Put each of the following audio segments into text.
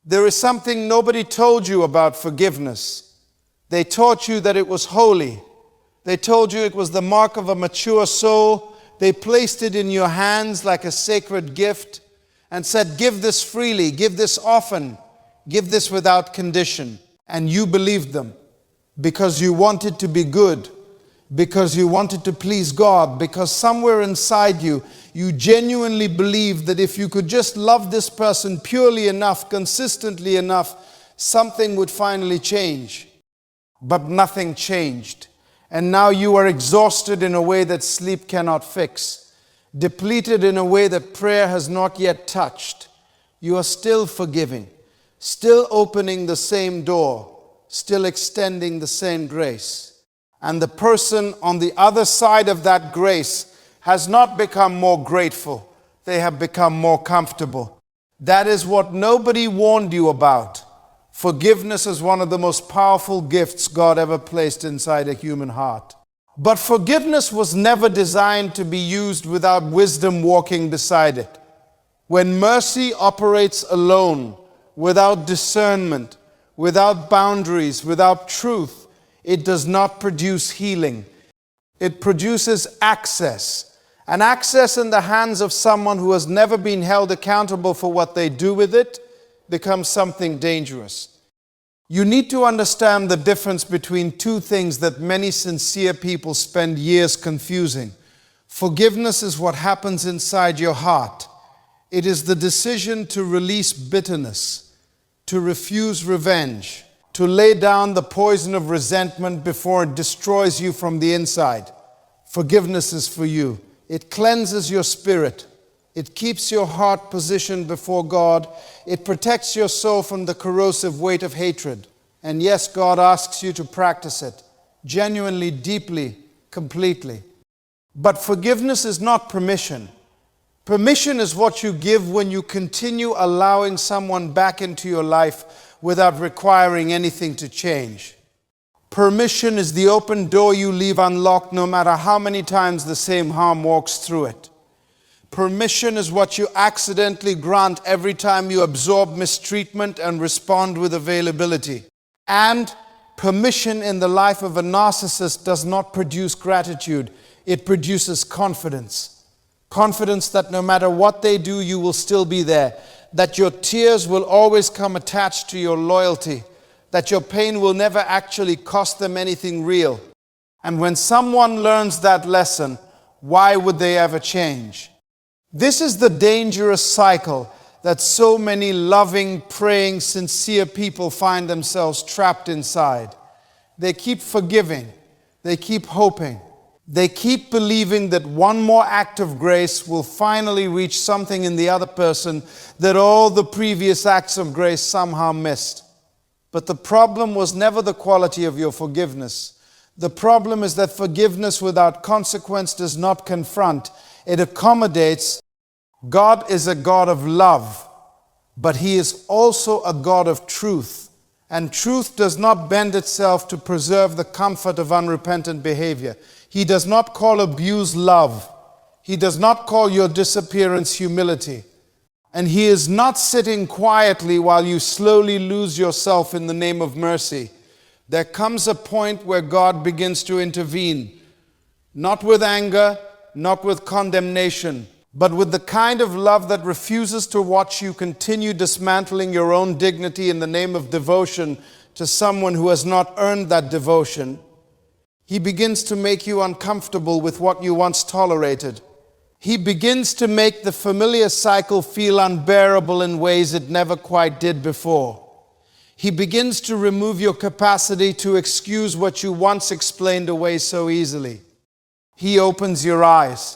There is something nobody told you about forgiveness. They taught you that it was holy. They told you it was the mark of a mature soul. They placed it in your hands like a sacred gift and said, give this freely, give this often, give this without condition. And you believed them because you wanted to be good, because you wanted to please God, because somewhere inside you, you genuinely believed that if you could just love this person purely enough, consistently enough, something would finally change. But nothing changed. And now you are exhausted in a way that sleep cannot fix, depleted in a way that prayer has not yet touched. You are still forgiving, still opening the same door, still extending the same grace. And the person on the other side of that grace has not become more grateful. They have become more comfortable. That is what nobody warned you about. Forgiveness is one of the most powerful gifts God ever placed inside a human heart. But forgiveness was never designed to be used without wisdom walking beside it. When mercy operates alone, without discernment, without boundaries, without truth, it does not produce healing. It produces access. And access in the hands of someone who has never been held accountable for what they do with it becomes something dangerous. You need to understand the difference between two things that many sincere people spend years confusing. Forgiveness is what happens inside your heart. It is the decision to release bitterness, to refuse revenge, to lay down the poison of resentment before it destroys you from the inside. Forgiveness is for you. It cleanses your spirit. It keeps your heart positioned before God. It protects your soul from the corrosive weight of hatred. And yes, God asks you to practice it, genuinely, deeply, completely. But forgiveness is not permission. Permission is what you give when you continue allowing someone back into your life without requiring anything to change. Permission is the open door you leave unlocked no matter how many times the same harm walks through it. Permission is what you accidentally grant every time you absorb mistreatment and respond with availability. And permission in the life of a narcissist does not produce gratitude. It produces confidence. Confidence that no matter what they do, you will still be there. That your tears will always come attached to your loyalty. That your pain will never actually cost them anything real. And when someone learns that lesson, why would they ever change? This is the dangerous cycle that so many loving, praying, sincere people find themselves trapped inside. They keep forgiving. They keep hoping. They keep believing that one more act of grace will finally reach something in the other person that all the previous acts of grace somehow missed. But the problem was never the quality of your forgiveness. The problem is that forgiveness without consequence does not confront. It accommodates. God is a God of love, but He is also a God of truth. And truth does not bend itself to preserve the comfort of unrepentant behavior. He does not call abuse love. He does not call your disappearance humility. And He is not sitting quietly while you slowly lose yourself in the name of mercy. There comes a point where God begins to intervene, not with anger, not with condemnation, but with the kind of love that refuses to watch you continue dismantling your own dignity in the name of devotion to someone who has not earned that devotion. He begins to make you uncomfortable with what you once tolerated. He begins to make the familiar cycle feel unbearable in ways it never quite did before. He begins to remove your capacity to excuse what you once explained away so easily. He opens your eyes.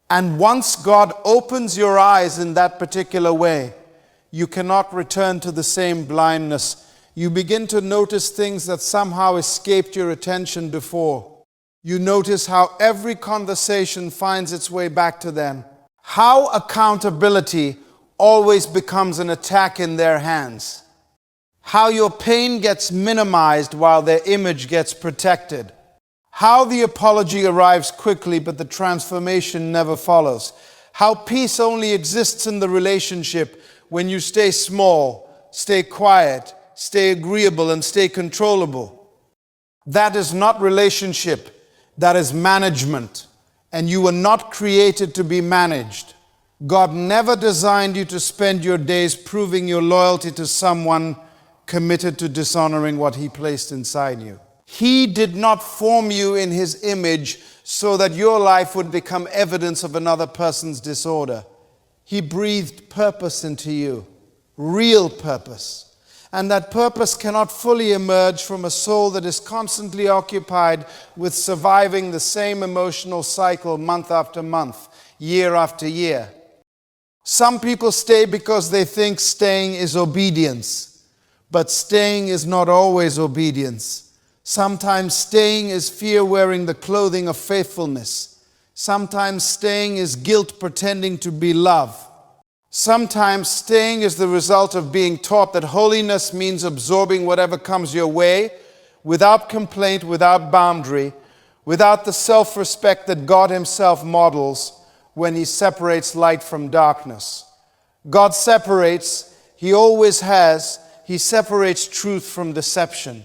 And once God opens your eyes in that particular way, you cannot return to the same blindness. You begin to notice things that somehow escaped your attention before. You notice how every conversation finds its way back to them. How accountability always becomes an attack in their hands. How your pain gets minimized while their image gets protected. How the apology arrives quickly, but the transformation never follows. How peace only exists in the relationship when you stay small, stay quiet, stay agreeable, and stay controllable. That is not relationship. That is management. And you were not created to be managed. God never designed you to spend your days proving your loyalty to someone committed to dishonoring what He placed inside you. He did not form you in His image so that your life would become evidence of another person's disorder. He breathed purpose into you, real purpose. And that purpose cannot fully emerge from a soul that is constantly occupied with surviving the same emotional cycle month after month, year after year. Some people stay because they think staying is obedience, but staying is not always obedience. Sometimes staying is fear wearing the clothing of faithfulness. Sometimes staying is guilt pretending to be love. Sometimes staying is the result of being taught that holiness means absorbing whatever comes your way without complaint, without boundary, without the self-respect that God Himself models when He separates light from darkness. God separates, He always has. He separates truth from deception.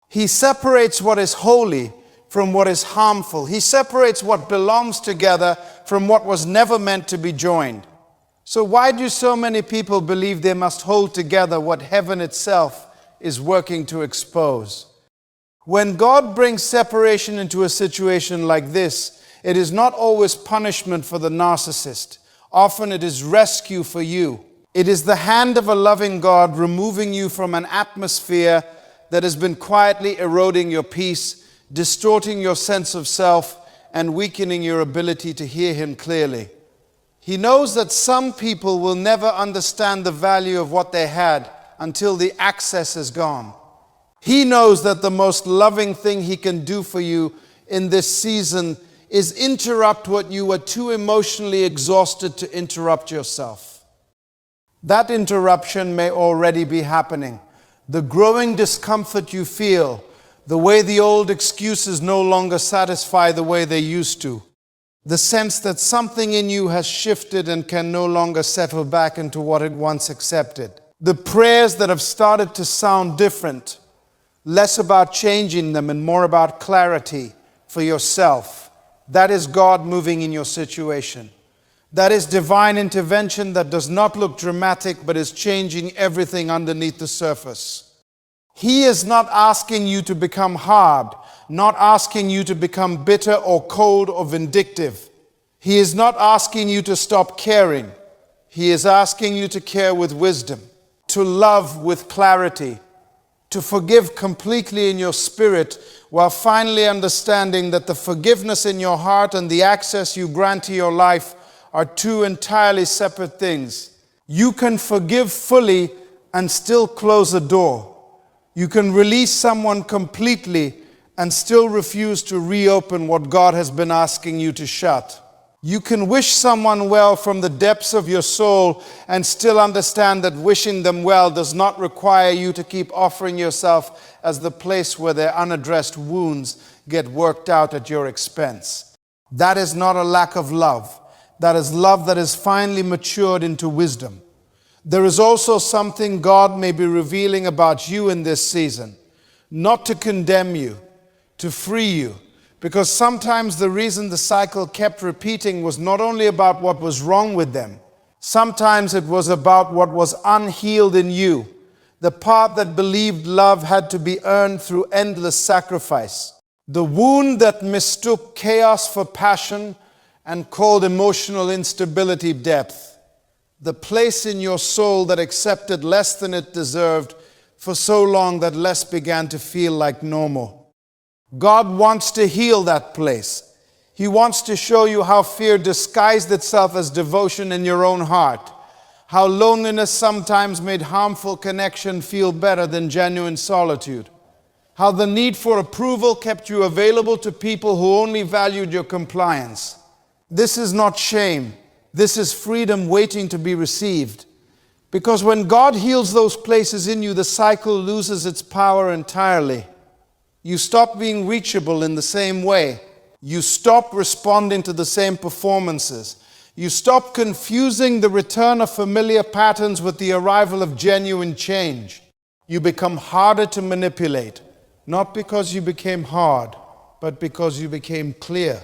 He separates what is holy from what is harmful. He separates what belongs together from what was never meant to be joined. So why do so many people believe they must hold together what heaven itself is working to expose? When God brings separation into a situation like this, it is not always punishment for the narcissist. Often it is rescue for you. It is the hand of a loving God removing you from an atmosphere that has been quietly eroding your peace, distorting your sense of self, and weakening your ability to hear Him clearly. He knows that some people will never understand the value of what they had until the access is gone. He knows that the most loving thing He can do for you in this season is interrupt what you were too emotionally exhausted to interrupt yourself. That interruption may already be happening. The growing discomfort you feel, the way the old excuses no longer satisfy the way they used to. The sense that something in you has shifted and can no longer settle back into what it once accepted. The prayers that have started to sound different, less about changing them and more about clarity for yourself. That is God moving in your situation. That is divine intervention that does not look dramatic but is changing everything underneath the surface. He is not asking you to become hard, not asking you to become bitter or cold or vindictive. He is not asking you to stop caring. He is asking you to care with wisdom, to love with clarity, to forgive completely in your spirit, while finally understanding that the forgiveness in your heart and the access you grant to your life are two entirely separate things. You can forgive fully and still close a door. You can release someone completely and still refuse to reopen what God has been asking you to shut. You can wish someone well from the depths of your soul and still understand that wishing them well does not require you to keep offering yourself as the place where their unaddressed wounds get worked out at your expense. That is not a lack of love. That is love that is finally matured into wisdom. There is also something God may be revealing about you in this season, not to condemn you, to free you, because sometimes the reason the cycle kept repeating was not only about what was wrong with them. Sometimes it was about what was unhealed in you, the part that believed love had to be earned through endless sacrifice, the wound that mistook chaos for passion and called emotional instability depth, the place in your soul that accepted less than it deserved for so long that less began to feel like normal. God wants to heal that place. He wants to show you how fear disguised itself as devotion in your own heart, how loneliness sometimes made harmful connection feel better than genuine solitude, how the need for approval kept you available to people who only valued your compliance. This is not shame. This is freedom waiting to be received. Because when God heals those places in you, the cycle loses its power entirely. You stop being reachable in the same way. You stop responding to the same performances. You stop confusing the return of familiar patterns with the arrival of genuine change. You become harder to manipulate, not because you became hard, but because you became clear.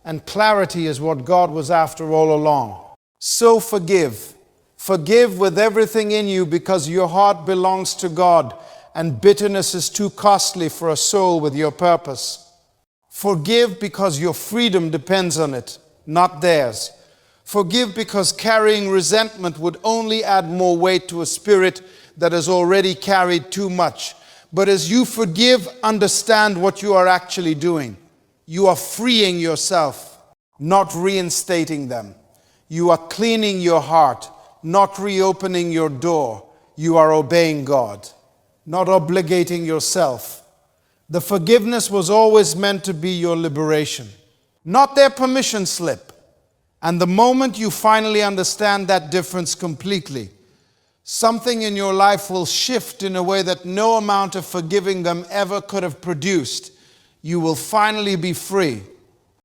And clarity is what God was after all along. So forgive. Forgive with everything in you, because your heart belongs to God, and bitterness is too costly for a soul with your purpose. Forgive because your freedom depends on it, not theirs. Forgive because carrying resentment would only add more weight to a spirit that has already carried too much. But as you forgive, understand what you are actually doing. You are freeing yourself, not reinstating them. You are cleaning your heart, not reopening your door. You are obeying God, not obligating yourself. The forgiveness was always meant to be your liberation, not their permission slip. And the moment you finally understand that difference completely, something in your life will shift in a way that no amount of forgiving them ever could have produced. You will finally be free